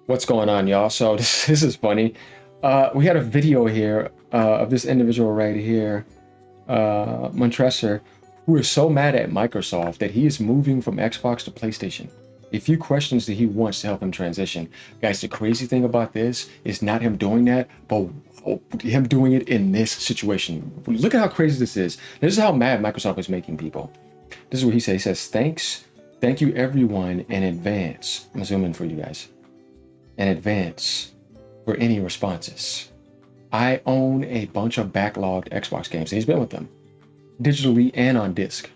What's going on, y'all? So this is funny. We had a video here of this individual right here, Montresor, who is so mad at Microsoft that he is moving from Xbox to PlayStation. A few questions that he wants to help him transition. Guys, the crazy thing about this is not him doing that, but him doing it in this situation. Look at how crazy this is. This is how mad Microsoft is making people. This is what he says. He says, thank you everyone in advance. I'm zooming in for you guys. In advance for any responses. I own a bunch of backlogged Xbox games. He's been with them digitally and on disc.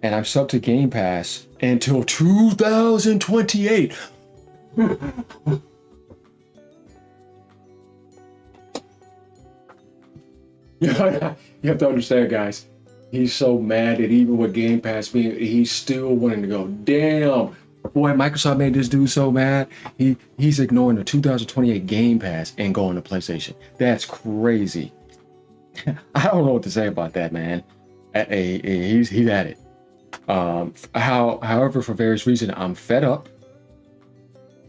And I'm subbed to Game Pass until 2028. You have to understand, guys. He's so mad that even with Game Pass being, he's still wanting to go. Damn, boy, Microsoft made this dude so mad. He's ignoring the 2028 Game Pass and going to PlayStation. That's crazy. I don't know what to say about that, man. He's at it. However, for various reasons, I'm fed up,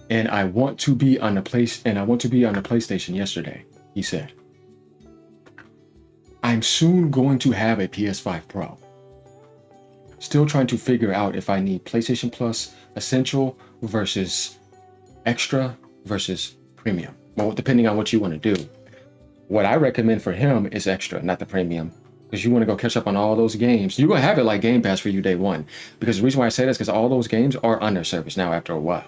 and I want to be on the PlayStation yesterday. He said, I'm soon going to have a PS5 Pro. Still trying to figure out if I need PlayStation Plus Essential versus Extra versus Premium. Well, depending on what you want to do. What I recommend for him is Extra, not the Premium. Because you want to go catch up on all those games. You're going to have it like Game Pass for you day one. Because the reason why I say that is because all those games are on their service now after a while.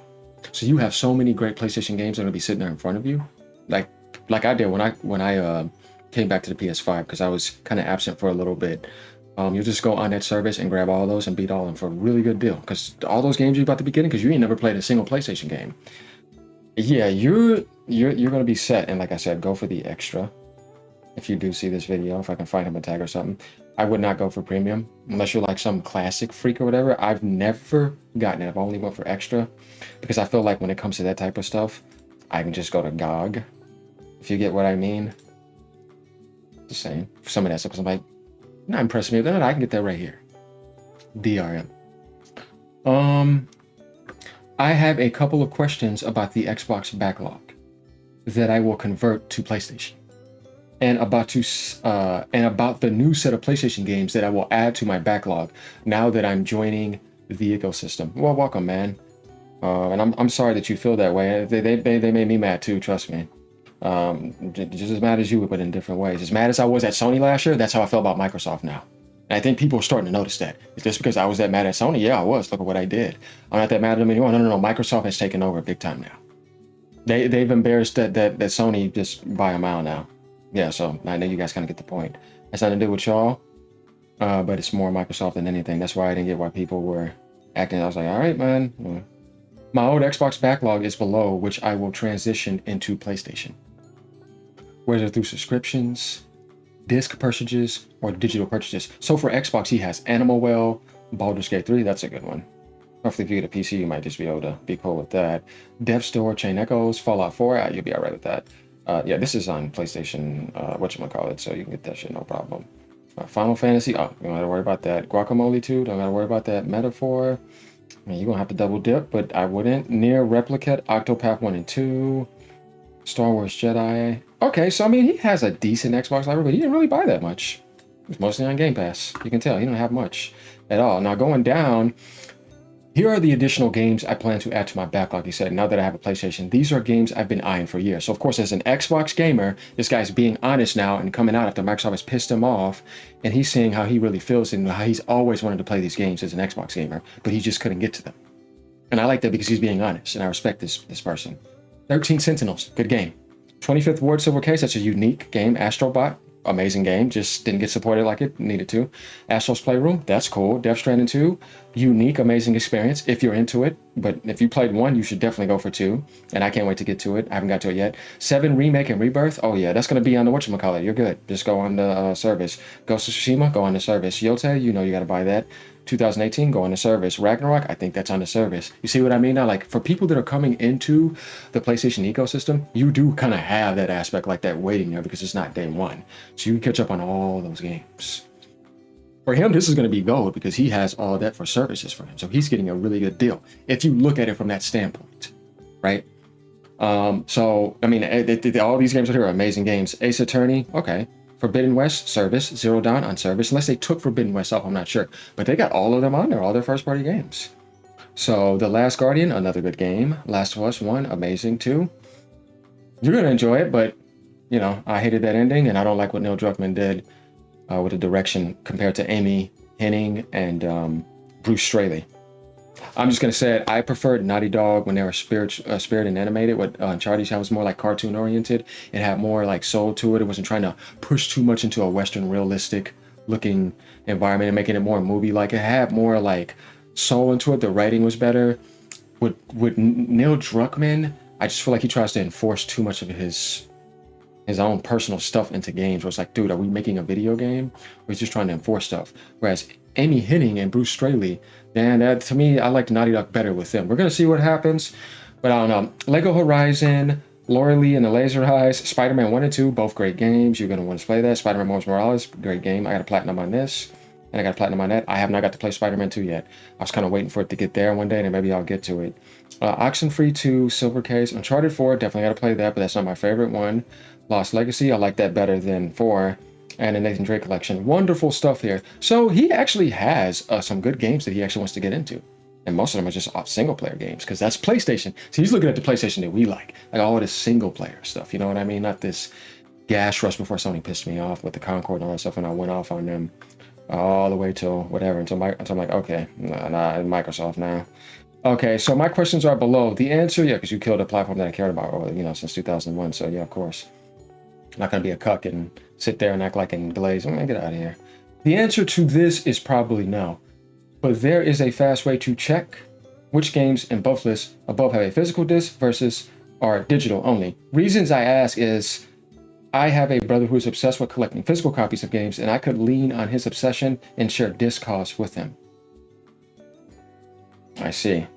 So you have so many great PlayStation games that are going to be sitting there in front of you. Like I did when I came back to the PS5, because I was kind of absent for a little bit. You just go on that service and grab all those and beat all of them for a really good deal. Because all those games you're about to be getting, because you ain't never played a single PlayStation game. Yeah, you're gonna be set. And like I said, go for the Extra. If you do see this video, if I can find him a tag or something, I would not go for Premium unless you're like some classic freak or whatever. I've never gotten it. I've only went for Extra because I feel like when it comes to that type of stuff, I can just go to GOG. If you get what I mean. Just saying. For some of that stuff, I'm like, not impressing me. Then I can get that right here. DRM. I have a couple of questions about the Xbox backlog that I will convert to PlayStation, and about the new set of PlayStation games that I will add to my backlog now that I'm joining the ecosystem. Well, welcome, man. And I'm sorry that you feel that way. They made me mad too. Trust me. Just as mad as you, but in different ways. As mad as I was at Sony last year, that's how I feel about Microsoft now. And I think people are starting to notice that. It's just because I was that mad at Sony? Yeah, I was. Look at what I did. I'm not that mad at them anymore. No. Microsoft has taken over big time now. They've embarrassed that Sony just by a mile now. Yeah, so I know you guys kind of get the point. Has nothing to do with y'all, but it's more Microsoft than anything. That's why I didn't get why people were acting. I was like, all right, man. My old Xbox backlog is below, which I will transition into PlayStation. Whether through subscriptions, disc purchases, or digital purchases. So for Xbox, he has Animal Well, Baldur's Gate 3, that's a good one. Hopefully if you get a PC, you might just be able to be cool with that. Dev Store, Chain Echoes, Fallout 4, you'll be all right with that. Yeah, this is on PlayStation, whatchamacallit, so you can get that shit, no problem. Final Fantasy, you don't gotta worry about that. Guacamole 2, don't gotta worry about that. Metaphor, I mean, you're gonna have to double dip, but I wouldn't. Nier Replicate, Octopath 1 and 2, Star Wars Jedi. Okay, so I mean, he has a decent Xbox library, but he didn't really buy that much. It's mostly on Game Pass. You can tell he don't have much at all. Now going down, here are the additional games I plan to add to my backlog. He said, now that I have a PlayStation, these are games I've been eyeing for years. So of course, as an Xbox gamer, this guy's being honest now and coming out after Microsoft has pissed him off. And he's saying how he really feels and how he's always wanted to play these games as an Xbox gamer, but he just couldn't get to them. And I like that because he's being honest, and I respect this person. 13 Sentinels, good game. 25th Ward Silver Case, that's a unique game. Astrobot, amazing game, just didn't get supported like it needed to. Astro's Playroom, that's cool. Death Stranding 2, unique, amazing experience if you're into it. But if you played 1, you should definitely go for 2. And I can't wait to get to it. I haven't got to it yet. 7 Remake and Rebirth, oh yeah, that's going to be on the whatchamacallit. You're good. Just go on the service. Ghost of Tsushima, go on the service. Yote, you know you got to buy that. 2018, go on the service. Ragnarok, I think that's on the service. You see what I mean now? Like, for people that are coming into the PlayStation ecosystem, you do kind of have that aspect, like that waiting there, because it's not day one. So you can catch up on all those games. For him, this is going to be gold because he has all that for services for him. So he's getting a really good deal if you look at it from that standpoint, right? So I mean, all these games out here are amazing games. Ace Attorney, okay. Forbidden West, Service, Zero Dawn on Service. Unless they took Forbidden West off, I'm not sure. But they got all of them on there, all their first-party games. So The Last Guardian, another good game. Last of Us 1, amazing too. You're gonna enjoy it, but you know, I hated that ending, and I don't like what Neil Druckmann did with the direction compared to Amy Hennig and Bruce Straley. I'm just gonna say it. I preferred Naughty Dog when they were spirit and animated. What Uncharted was more like cartoon oriented. It had more like soul to it. It wasn't trying to push too much into a Western realistic looking environment and making it more movie like. It had more like soul into it. The writing was better. With Neil Druckmann, I just feel like he tries to enforce too much of his own personal stuff into games. Where it's like, dude, are we making a video game? Or he's just trying to enforce stuff. Whereas Amy Hennig and Bruce Straley, man, that, to me, I like Naughty Dog better with them. We're gonna see what happens, but I don't know. Lego Horizon, Laura Lee and the Laser Eyes, Spider-Man 1 and 2, both great games. You're gonna want to play that. Spider-Man Miles Morales, great game. I got a platinum on this, and I got a platinum on that. I have not got to play Spider-Man 2 yet. I was kind of waiting for it to get there one day, and maybe I'll get to it. Oxenfree 2, Silver Case, Uncharted 4, definitely got to play that, but that's not my favorite one. Lost Legacy, I like that better than 4. And the Nathan Drake collection. Wonderful stuff here. So he actually has some good games that he actually wants to get into. And most of them are just single player games because that's PlayStation. So he's looking at the PlayStation that we like all this single player stuff. You know what I mean? Not this gas rush before Sony pissed me off with the Concord and all that stuff, and I went off on them all the way till whatever, until I'm like, okay, nah, Microsoft now. Okay, so my questions are below. The answer, yeah, because you killed a platform that I cared about, since 2001. So yeah, of course. I'm not going to be a cuck and sit there and act like in glaze. I'm going to get out of here. The answer to this is probably no. But there is a fast way to check which games in both lists above have a physical disc versus are digital only. Reasons I ask is I have a brother who is obsessed with collecting physical copies of games, and I could lean on his obsession and share disc costs with him. I see.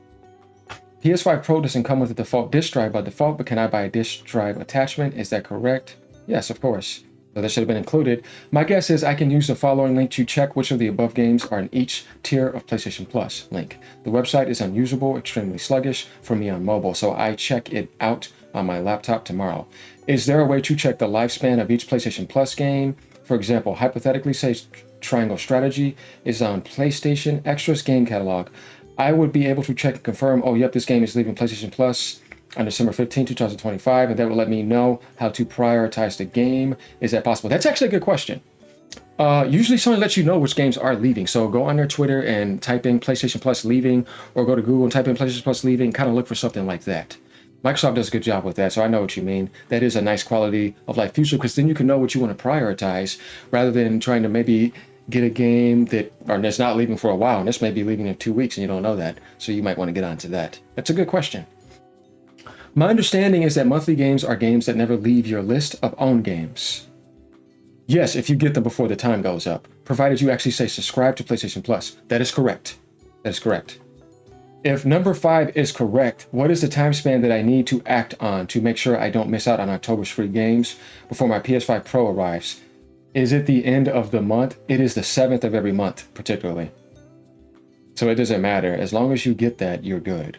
PS5 Pro doesn't come with a default disc drive by default, but can I buy a disc drive attachment? Is that correct? Yes, of course. So that should have been included. My guess is I can use the following link to check which of the above games are in each tier of PlayStation Plus. Link. The website is unusable, extremely sluggish for me on mobile, so I check it out on my laptop tomorrow. Is there a way to check the lifespan of each PlayStation Plus game? For example, hypothetically, say Triangle Strategy is on PlayStation Extras game catalog. I would be able to check and confirm, oh, yep, this game is leaving PlayStation Plus on December 15, 2025, and that will let me know how to prioritize the game. Is that possible? That's actually a good question. Usually Sony lets you know which games are leaving. So go on their Twitter and type in PlayStation Plus leaving, or go to Google and type in PlayStation Plus leaving, kind of look for something like that. Microsoft does a good job with that, so I know what you mean. That is a nice quality of life feature, because then you can know what you want to prioritize, rather than trying to maybe get a game that's not leaving for a while, and this may be leaving in 2 weeks and you don't know that. So you might want to get onto that. That's a good question. My understanding is that monthly games are games that never leave your list of owned games. Yes, if you get them before the time goes up, provided you actually say subscribe to PlayStation Plus. That is correct. That is correct. If number 5 is correct, what is the time span that I need to act on to make sure I don't miss out on October's free games before my PS5 Pro arrives? Is it the end of the month? It is the 7th of every month, particularly. So it doesn't matter. As long as you get that, you're good.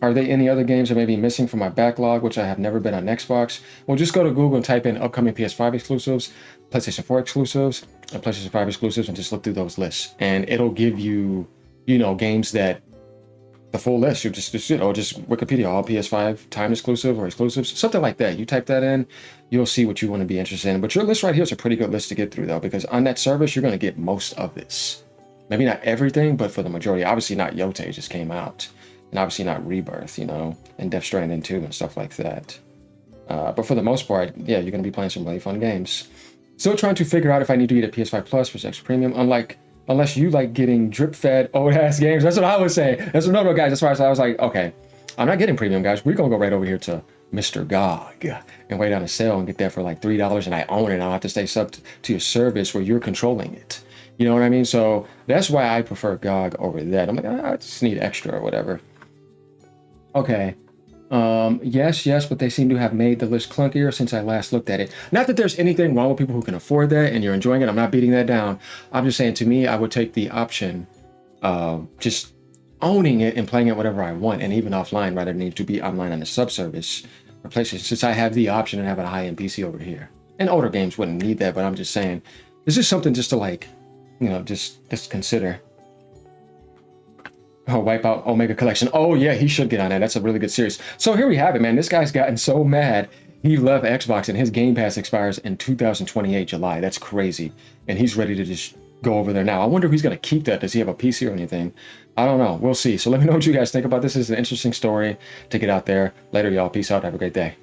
Are there any other games that may be missing from my backlog, which I have never been on Xbox? Well, just go to Google and type in upcoming PS5 exclusives, PlayStation 4 exclusives, and PlayStation 5 exclusives, and just look through those lists. And it'll give you, games that, the full list. You just Wikipedia, all PS5 time exclusive or exclusives, something like that. You type that in, you'll see what you want to be interested in. But your list right here is a pretty good list to get through, though, because on that service, you're going to get most of this. Maybe not everything, but for the majority. Obviously not Yote just came out. And obviously not Rebirth, and Death Stranding 2 and stuff like that. But for the most part, yeah, you're going to be playing some really fun games. Still trying to figure out if I need to get a PS5 Plus versus Extra Premium, unless you like getting drip-fed old-ass games. That's what I would say. No, guys, as far as I was like, okay, I'm not getting Premium, guys. We're going to go right over here to Mr. GOG and wait on a sale and get that for like $3, and I own it. I don't have to stay sub to your service where you're controlling it. You know what I mean? So that's why I prefer GOG over that. I'm like, I just need extra or whatever. Okay. Yes, but they seem to have made the list clunkier since I last looked at it. Not that there's anything wrong with people who can afford that and you're enjoying it. I'm not beating that down. I'm just saying, to me, I would take the option, just owning it and playing it whatever I want, and even offline rather than need to be online on a subservice or PlayStation, since I have the option of having a high-end PC over here. And older games wouldn't need that, but I'm just saying, this is something just to like, just consider. Oh, Wipeout Omega Collection. Oh yeah, he should get on that. That's a really good series. So here we have it, man. This guy's gotten so mad. He left Xbox and his Game Pass expires in 2028 July. That's crazy. And he's ready to just go over there now. I wonder if he's going to keep that. Does he have a PC or anything? I don't know. We'll see. So let me know what you guys think about this. This is an interesting story to get out there. Later, y'all. Peace out. Have a great day.